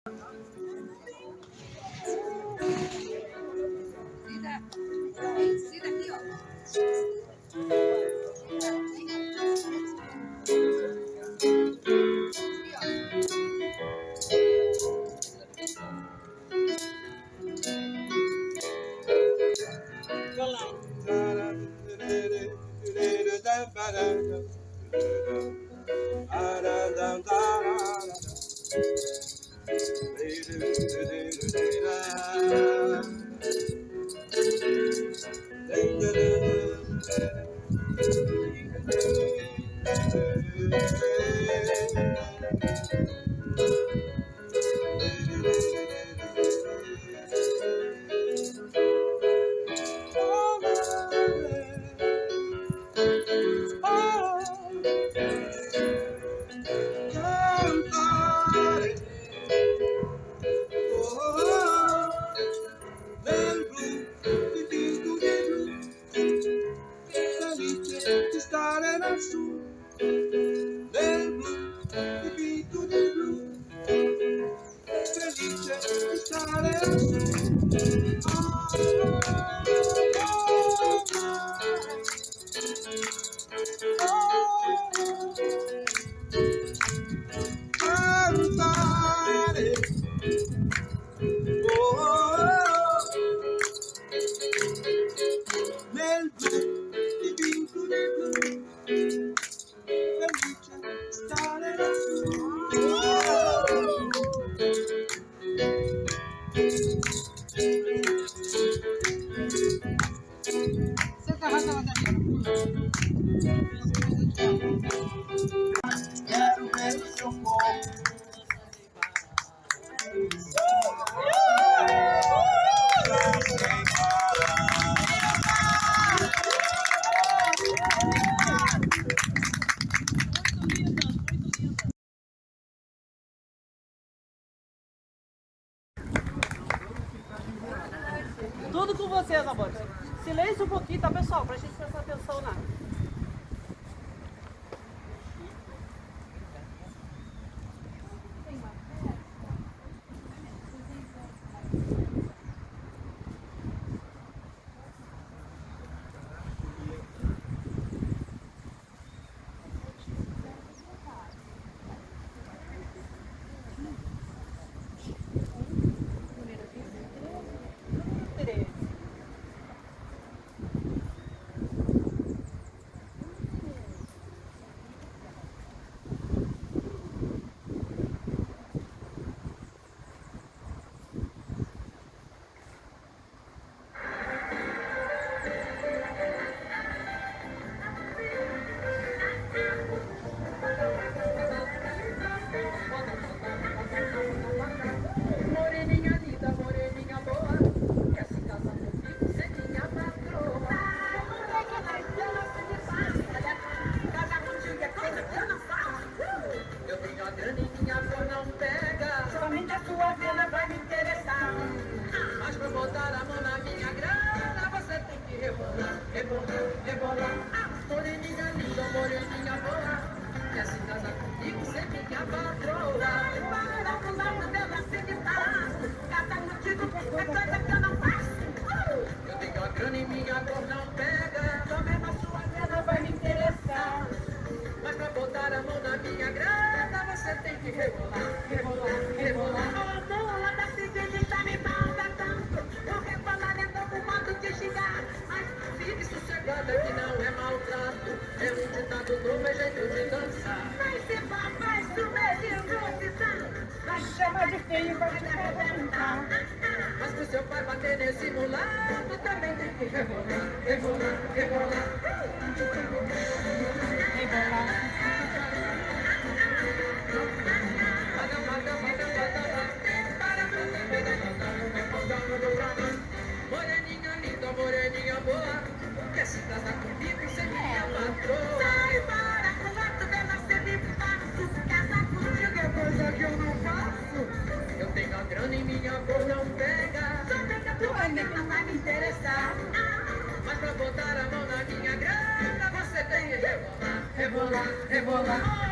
Cita aqui, ó. Quero ver o seu corpo. Tudo com vocês, amores. Silêncio um pouquinho, tá, pessoal? Pra gente prestar atenção na... Moreninha linda, moreninha boa, quer se casar comigo, ser minha patroa. Casar contigo é coisa que eu não faço. Eu tenho a grana e minha cor não pega. Somente a sua grana vai me interessar. Mas pra botar a mão na minha grana, você tem que rebolar, rebolar, rebolar. Moreninha linda, moreninha boa, quer se casar comigo, ser minha patroa. Para com o dela se guitarra, casar contigo é coisa que eu não faço. Eu tenho a grana e minha cor não pega. Só mesmo a sua grana vai me interessar. Mas pra botar a mão na minha grana, você tem que rebolar, rebolar, rebolar. A bola da civilista me maltratando. Eu rebolarendo com modo de xingar. Mas fique sossegada que não é maltrato. É um ditado novo, é jeito de dançar. Mas se papai subir improvisando, vai te chamar de feio e vai te perguntar. Mas pro seu pai bater nesse mulado, também tem que rebolar, rebolar, rebolar. Moreninha linda, moreninha boa, quer se casar comigo, ser minha patroa. Sai para com o ato dela ser me fácil. Casar contigo é coisa que eu não faço. Eu tenho a grana e minha cor não pega. Só pega a tua grana vai me interessar. Mas pra botar a mão na minha grana, você tem que rebolar, rebolar, rebolar.